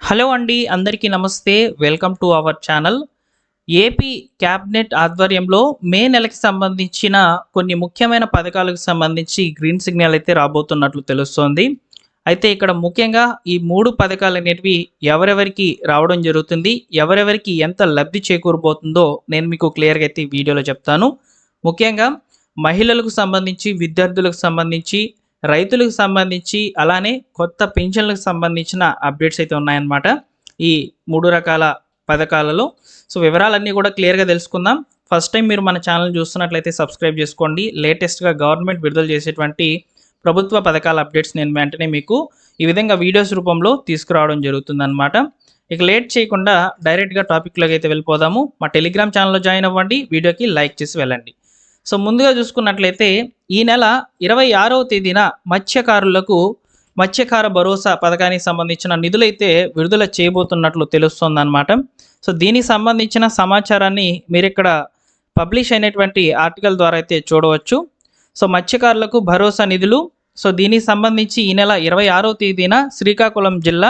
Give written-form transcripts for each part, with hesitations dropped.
Hello అండి, అందరికీ నమస్తే. Welcome to our channel. AP cabinet ఆధ్వర్యంలో మే నెలకి సంబంధించిన కొన్ని ముఖ్యమైన పథకాలకు సంబంధించి గ్రీన్ సిగ్నల్ అయితే రాబోతున్నట్లు తెలుస్తోంది. అయితే ఇక్కడ ముఖ్యంగా ఈ 3 పథకాలనేటివి ఎవరెవరికి రావడం జరుగుతుంది, ఎవరెవరికి ఎంత లబ్ధి చేకూరబోతుందో నేను మీకు క్లియర్‌గా అయితే ఈ వీడియోలో చెప్తాను. ముఖ్యంగా మహిళలకు సంబంధించి, విద్యార్థులకు సంబంధించి, రైతులకు సంబంధించి, అలానే కొత్త పింఛన్లకు సంబంధించిన అప్డేట్స్ అయితే ఉన్నాయన్నమాట. ఈ 3 రకాల పథకాలలో. సో, వివరాలన్నీ కూడా క్లియర్‌గా తెలుసుకుందాం. ఫస్ట్ టైం మీరు మన ఛానల్ చూస్తున్నట్లయితే సబ్స్క్రైబ్ చేసుకోండి. లేటెస్ట్‌గా గవర్నమెంట్ విడుదల చేసేటువంటి ప్రభుత్వ పథకాల అప్డేట్స్ నేను వెంటనే మీకు ఈ విధంగా వీడియోస్ రూపంలో తీసుకురావడం జరుగుతుందన్నమాట. ఇక లేట్ చేయకుండా డైరెక్ట్‌గా టాపిక్‌లోకి అయితే వెళ్ళిపోదాము. మా టెలిగ్రామ్ ఛానల్‌లో జాయిన్ అవ్వండి. వీడియోకి లైక్ చేసి వెళ్ళండి. సో, ముందుగా చూసుకున్నట్లయితే ఈ నెల 26వ తేదీన మత్స్యకారులకు మత్స్యకార భరోసా పథకానికి సంబంధించిన నిధులైతే విడుదల చేయబోతున్నట్లు తెలుస్తోందన్నమాట. సో, దీనికి సంబంధించిన సమాచారాన్ని మీరిక్కడ పబ్లిష్ అయినటువంటి ఆర్టికల్ ద్వారా అయితే చూడవచ్చు. సో, మత్స్యకారులకు భరోసా నిధులు. సో, దీనికి సంబంధించి ఈ నెల 26వ తేదీన శ్రీకాకుళం జిల్లా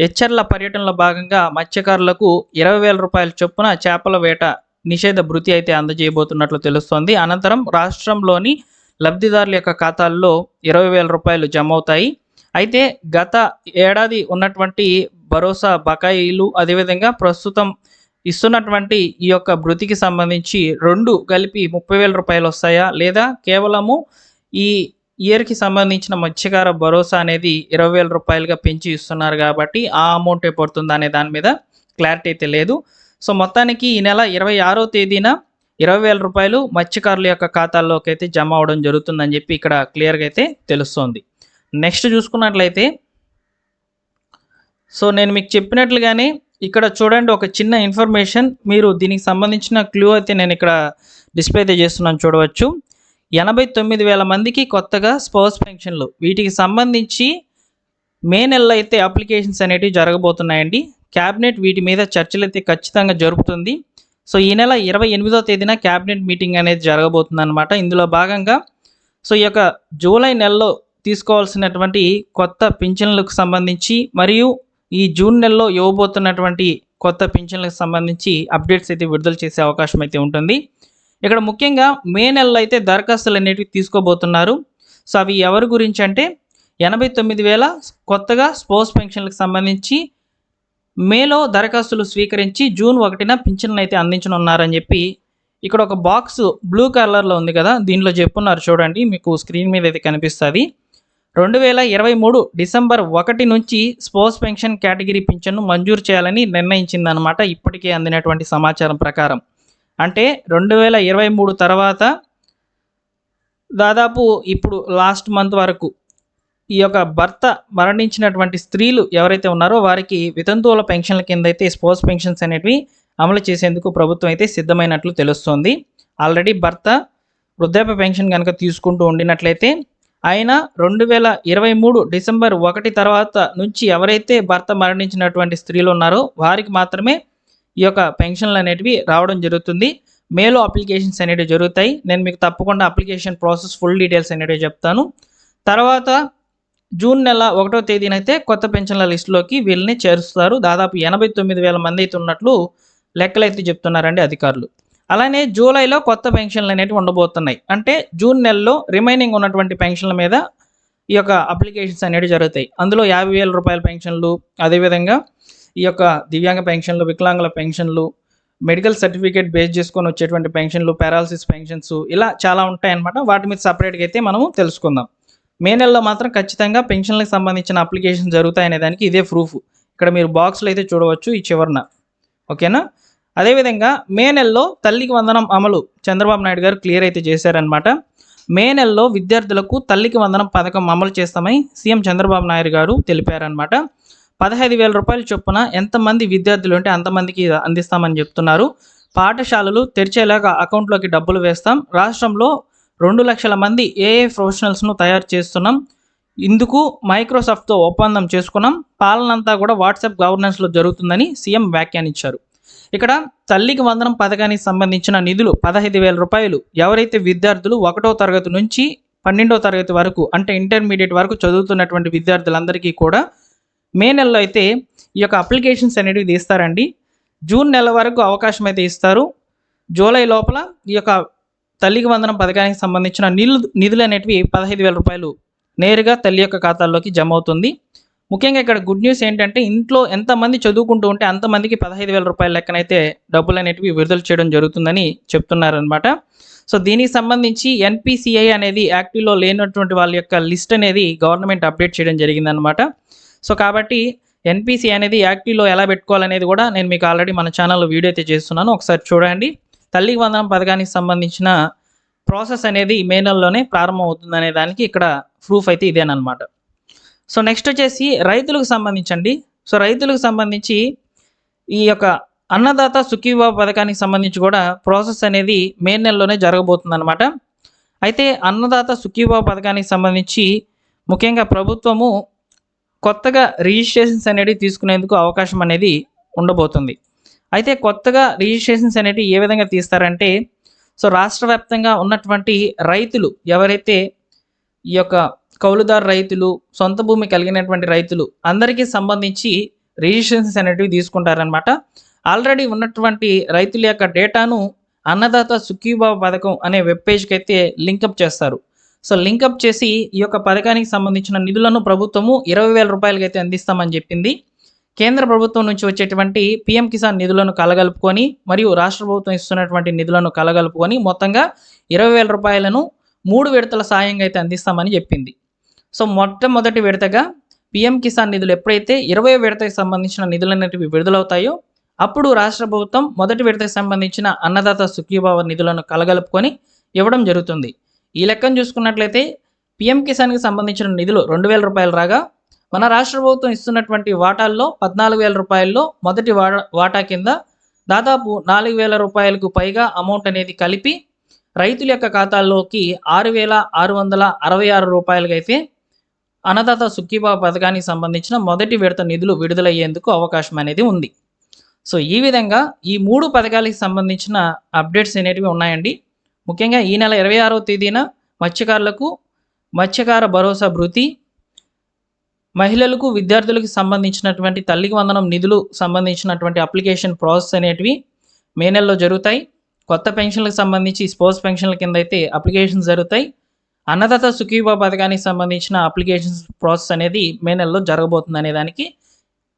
ఎచ్చర్ల పర్యటనలో భాగంగా మత్స్యకారులకు 20,000 రూపాయల చొప్పున చేపల వేట నిషేధ భృతి అయితే అందజేయబోతున్నట్లు తెలుస్తోంది. అనంతరం రాష్ట్రంలోని లబ్ధిదారుల యొక్క ఖాతాల్లో 20,000 రూపాయలు జమ అవుతాయి. అయితే గత ఏడాది ఉన్నటువంటి భరోసా బకాయిలు, అదేవిధంగా ప్రస్తుతం ఇస్తున్నటువంటి ఈ యొక్క భృతికి సంబంధించి 2 కలిపి 30,000 రూపాయలు వస్తాయా, లేదా కేవలము ఈ ఇయర్‌కి సంబంధించిన మత్స్యకార భరోసా అనేది 20,000 రూపాయలుగా పెంచి ఇస్తున్నారు కాబట్టి ఆ అమౌంటే పడుతుందా అనే దాని మీద క్లారిటీ అయితే లేదు. సో, మొత్తానికి ఈ నెల 26వ తేదీన 20,000 రూపాయలు మత్స్యకారుల యొక్క ఖాతాల్లోకి అయితే జమ అవ్వడం జరుగుతుందని చెప్పి ఇక్కడ క్లియర్‌గా అయితే తెలుస్తోంది. నెక్స్ట్ చూసుకున్నట్లయితే, సో, నేను మీకు చెప్పినట్లుగానే ఇక్కడ చూడండి, ఒక చిన్న ఇన్ఫర్మేషన్. మీరు దీనికి సంబంధించిన క్లూ అయితే నేను ఇక్కడ డిస్ప్లే అయితే చేస్తున్నాను, చూడవచ్చు. 89,000 మందికి కొత్తగా స్పౌస్ పెన్షన్లు. వీటికి సంబంధించి మే నెలలో అయితే అప్లికేషన్స్ అనేటివి జరగబోతున్నాయండి. క్యాబినెట్ వీటి మీద చర్చలైతే ఖచ్చితంగా జరుపుతుంది. సో, ఈ నెల 28వ తేదీన క్యాబినెట్ మీటింగ్ అనేది జరగబోతుందన్నమాట. ఇందులో భాగంగా సో, ఈ యొక్క జూలై నెలలో తీసుకోవాల్సినటువంటి కొత్త పింఛన్లకు సంబంధించి, మరియు ఈ జూన్ నెలలో ఇవ్వబోతున్నటువంటి కొత్త పింఛన్లకు సంబంధించి అప్డేట్స్ అయితే విడుదల చేసే అవకాశం అయితే ఉంటుంది. ఇక్కడ ముఖ్యంగా మే నెలలో అయితే దరఖాస్తులు అనేటివి తీసుకోబోతున్నారు. సో, అవి ఎవరి గురించి అంటే 89,000 కొత్తగా స్పౌస్ పెన్షన్లకు సంబంధించి మేలో దరఖాస్తులు స్వీకరించి జూన్ 1న పింఛన్లు అయితే అందించనున్నారని చెప్పి ఇక్కడ ఒక బాక్స్ బ్లూ కలర్లో ఉంది కదా, దీనిలో చెప్పున్నారు చూడండి, మీకు స్క్రీన్ మీద అయితే కనిపిస్తుంది. 2023 డిసెంబర్ 1 నుంచి స్పౌస్ పెన్షన్ కేటగిరీ పింఛన్ను మంజూరు చేయాలని నిర్ణయించిందనమాట. ఇప్పటికే అందినటువంటి సమాచారం ప్రకారం అంటే 2023 తర్వాత దాదాపు ఇప్పుడు లాస్ట్ మంత్ వరకు ఈ యొక్క భర్త మరణించినటువంటి స్త్రీలు ఎవరైతే ఉన్నారో వారికి వితంతువుల పెన్షన్ల కింద అయితే స్పౌస్ పెన్షన్స్ అనేటివి అమలు చేసేందుకు ప్రభుత్వం అయితే సిద్ధమైనట్లు తెలుస్తోంది. ఆల్రెడీ భర్త వృద్ధాప్య పెన్షన్ కనుక తీసుకుంటూ ఉండినట్లయితే ఆయన 2023 డిసెంబర్ 1 తర్వాత నుంచి ఎవరైతే భర్త మరణించినటువంటి స్త్రీలు ఉన్నారో వారికి మాత్రమే ఈ యొక్క పెన్షన్లు అనేటివి రావడం జరుగుతుంది. మేలో అప్లికేషన్స్ అనేటివి జరుగుతాయి. నేను మీకు తప్పకుండా అప్లికేషన్ ప్రాసెస్ ఫుల్ డీటెయిల్స్ అనేటివి చెప్తాను. తర్వాత జూన్ నెల 1వ తేదీనైతే కొత్త పెన్షన్ల లిస్టులోకి వీళ్ళని చేరుస్తారు. దాదాపు 89,000 మంది అయితే ఉన్నట్లు లెక్కలైతే చెప్తున్నారండి అధికారులు. అలానే జూలైలో కొత్త పెన్షన్లు అనేటివి ఉండబోతున్నాయి. అంటే జూన్ నెలలో రిమైనింగ్ ఉన్నటువంటి పెన్షన్ల మీద ఈ యొక్క అప్లికేషన్స్ అనేవి జరుగుతాయి. అందులో 50,000 రూపాయల పెన్షన్లు, అదేవిధంగా ఈ యొక్క దివ్యాంగ పెన్షన్లు, వికలాంగుల పెన్షన్లు, మెడికల్ సర్టిఫికేట్ బేస్ చేసుకొని వచ్చేటువంటి పెన్షన్లు, పారాలసిస్ పెన్షన్స్, ఇలా చాలా ఉంటాయన్నమాట. వాటి మీద సపరేట్గా అయితే మనము తెలుసుకుందాం. మే నెలలో మాత్రం ఖచ్చితంగా పెన్షన్లకు సంబంధించిన అప్లికేషన్ జరుగుతాయనే దానికి ఇదే ప్రూఫ్. ఇక్కడ మీరు బాక్స్లో అయితే చూడవచ్చు ఈ చివరన. ఓకేనా? అదేవిధంగా మే నెలలో తల్లికి వందనం అమలు చంద్రబాబు నాయుడు గారు క్లియర్ అయితే చేశారనమాట. మే నెలలో విద్యార్థులకు తల్లికి వందనం పథకం అమలు చేస్తామని సీఎం చంద్రబాబు నాయుడు గారు తెలిపారనమాట. 15,000 రూపాయల చొప్పున ఎంతమంది విద్యార్థులు ఉంటే అంతమందికి అందిస్తామని చెప్తున్నారు. పాఠశాలలు తెరిచేలాగా అకౌంట్లోకి డబ్బులు వేస్తాం. రాష్ట్రంలో 2 లక్షల మంది ఏఏ ప్రొఫెషనల్స్ను తయారు చేస్తున్నాం. ఇందుకు మైక్రోసాఫ్ట్తో ఒప్పందం చేసుకున్నాం. పాలనంతా కూడా వాట్సాప్ గవర్నెన్స్లో జరుగుతుందని సీఎం వ్యాఖ్యానించారు. ఇక్కడ తల్లికి వందనం పథకానికి సంబంధించిన నిధులు 15,000 రూపాయలు ఎవరైతే విద్యార్థులు 1వ తరగతి నుంచి 12వ తరగతి వరకు అంటే ఇంటర్మీడియట్ వరకు చదువుతున్నటువంటి విద్యార్థులందరికీ కూడా మే నెలలో అయితే ఈ యొక్క అప్లికేషన్స్ అనేటివి తీస్తారండి. జూన్ నెల వరకు అవకాశం అయితే ఇస్తారు. జూలై లోపల ఈ యొక్క తల్లికి వందనం పథకానికి సంబంధించిన నిధులు అనేటివి 15,000 రూపాయలు నేరుగా తల్లి యొక్క ఖాతాల్లోకి జమ అవుతుంది. ముఖ్యంగా ఇక్కడ గుడ్ న్యూస్ ఏంటంటే ఇంట్లో ఎంతమంది చదువుకుంటూ ఉంటే అంతమందికి 15,000 రూపాయల లెక్కనైతే డబ్బులు అనేటివి విడుదల చేయడం జరుగుతుందని చెప్తున్నారనమాట. సో దీనికి సంబంధించి ఎన్పిసిఐ అనేది యాక్టివ్లో లేనటువంటి వాళ్ళ యొక్క లిస్ట్ అనేది గవర్నమెంట్ అప్డేట్ చేయడం జరిగిందనమాట. సో కాబట్టి ఎన్పిసి అనేది యాక్టివ్లో ఎలా పెట్టుకోవాలనేది కూడా నేను మీకు ఆల్రెడీ మన ఛానల్లో వీడియో అయితే చేస్తున్నాను, ఒకసారి చూడండి. తల్లికి వందనం పథకానికి సంబంధించిన ప్రాసెస్ అనేది మే నెలలోనే ప్రారంభం అవుతుందనే దానికి ఇక్కడ ప్రూఫ్ అయితే ఇదేనమాట. సో నెక్స్ట్ వచ్చేసి రైతులకు సంబంధించండి. సో రైతులకు సంబంధించి ఈ యొక్క అన్నదాత సుఖీభావ పథకానికి సంబంధించి కూడా ప్రాసెస్ అనేది మే నెలలోనే జరగబోతుందన్నమాట. అయితే అన్నదాత సుఖీభావ పథకానికి సంబంధించి ముఖ్యంగా ప్రభుత్వము కొత్తగా రిజిస్ట్రేషన్స్ అనేవి తీసుకునేందుకు అవకాశం అనేది ఉండబోతుంది. అయితే కొత్తగా రిజిస్ట్రేషన్స్ అనేవి ఏ విధంగా తీస్తారంటే, సో రాష్ట్ర వ్యాప్తంగా ఉన్నటువంటి రైతులు ఎవరైతే ఈ యొక్క కౌలుదారు రైతులు, సొంత భూమి కలిగినటువంటి రైతులు అందరికీ సంబంధించి రిజిస్ట్రేషన్స్ అనేటివి తీసుకుంటారనమాట. ఆల్రెడీ ఉన్నటువంటి రైతుల యొక్క డేటాను అన్నదాత సుఖీభావ పథకం అనే వెబ్ పేజ్కి అయితే లింకప్ చేస్తారు. సో లింకప్ చేసి ఈ యొక్క పథకానికి సంబంధించిన నిధులను ప్రభుత్వము 20,000 రూపాయలకి అయితే అందిస్తామని చెప్పింది. కేంద్ర ప్రభుత్వం నుంచి వచ్చేటువంటి పిఎం కిసాన్ నిధులను కలగలుపుకొని మరియు రాష్ట్ర ప్రభుత్వం ఇస్తున్నటువంటి నిధులను కలగలుపుకొని మొత్తంగా 20,000 రూపాయలను 3 విడతల సాయంగా అయితే అందిస్తామని చెప్పింది. సో మొట్టమొదటి విడతగా పిఎం కిసాన్ నిధులు ఎప్పుడైతే 20వ విడతకు సంబంధించిన నిధులు అనేటివి విడుదలవుతాయో అప్పుడు రాష్ట్ర ప్రభుత్వం మొదటి విడతకు సంబంధించిన అన్నదాత సుఖీభావ నిధులను కలగలుపుకొని ఇవ్వడం జరుగుతుంది. ఈ లెక్కను చూసుకున్నట్లయితే పిఎం కిసాన్కి సంబంధించిన నిధులు 2,000 రూపాయలు రాగా మన రాష్ట్ర ప్రభుత్వం ఇస్తున్నటువంటి వాటాల్లో 14,000 రూపాయల్లో మొదటి వాటా కింద దాదాపు 4,000 రూపాయలకు పైగా అమౌంట్ అనేది కలిపి రైతుల యొక్క ఖాతాల్లోకి 6,666 రూపాయలకి అయితే అన్నదాత సుఖీభావ పథకానికి సంబంధించిన మొదటి విడత నిధులు విడుదలయ్యేందుకు అవకాశం అనేది ఉంది. సో ఈ విధంగా ఈ 3 పథకాలకు సంబంధించిన అప్డేట్స్ అనేటివి ఉన్నాయండి. ముఖ్యంగా ఈ నెల 26వ తేదీన మత్స్యకారులకు మత్స్యకార భరోసా భృతి, మహిళలకు విద్యార్థులకు సంబంధించినటువంటి తల్లికి వందనం నిధులు సంబంధించినటువంటి అప్లికేషన్ ప్రాసెస్ అనేటివి మే నెలలో జరుగుతాయి. కొత్త పెన్షన్లకు సంబంధించి స్పోర్ట్స్ పెన్షన్ల కింద అయితే అప్లికేషన్స్ జరుగుతాయి. అన్నదాత సుఖీభావ పథకానికి సంబంధించిన అప్లికేషన్స్ ప్రాసెస్ అనేది మే నెలలో జరగబోతుంది అనే దానికి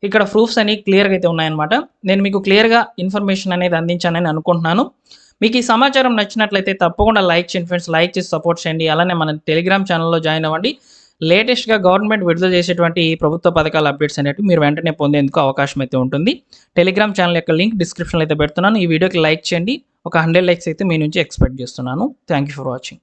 ఇక్కడ ప్రూఫ్స్ అనేవి క్లియర్గా అయితే ఉన్నాయన్నమాట. నేను మీకు క్లియర్గా ఇన్ఫర్మేషన్ అనేది అందించానని అనుకుంటున్నాను. మీకు ఈ సమాచారం నచ్చినట్లయితే తప్పకుండా లైక్ చేయండి ఫ్రెండ్స్, లైక్ చేసి సపోర్ట్ చేయండి. అలానే మన టెలిగ్రామ్ ఛానల్లో జాయిన్ అవ్వండి. లేటెస్ట్గా గవర్నమెంట్ విడుదల చేసేటువంటి ప్రభుత్వ పథకాల అప్డేట్స్ అనేవి మీరు వెంటనే పొందేందుకు అవకాశం అయితే ఉంటుంది. టెలిగ్రామ్ ఛానల్ యొక్క లింక్ డిస్క్రిప్షన్లో అయితే పెడుతున్నాను. ఈ వీడియోకి లైక్ చేయండి. ఒక 100 లైక్స్ అయితే మీ నుంచి ఎక్స్పెక్ట్ చేస్తున్నాను. Thank you for watching.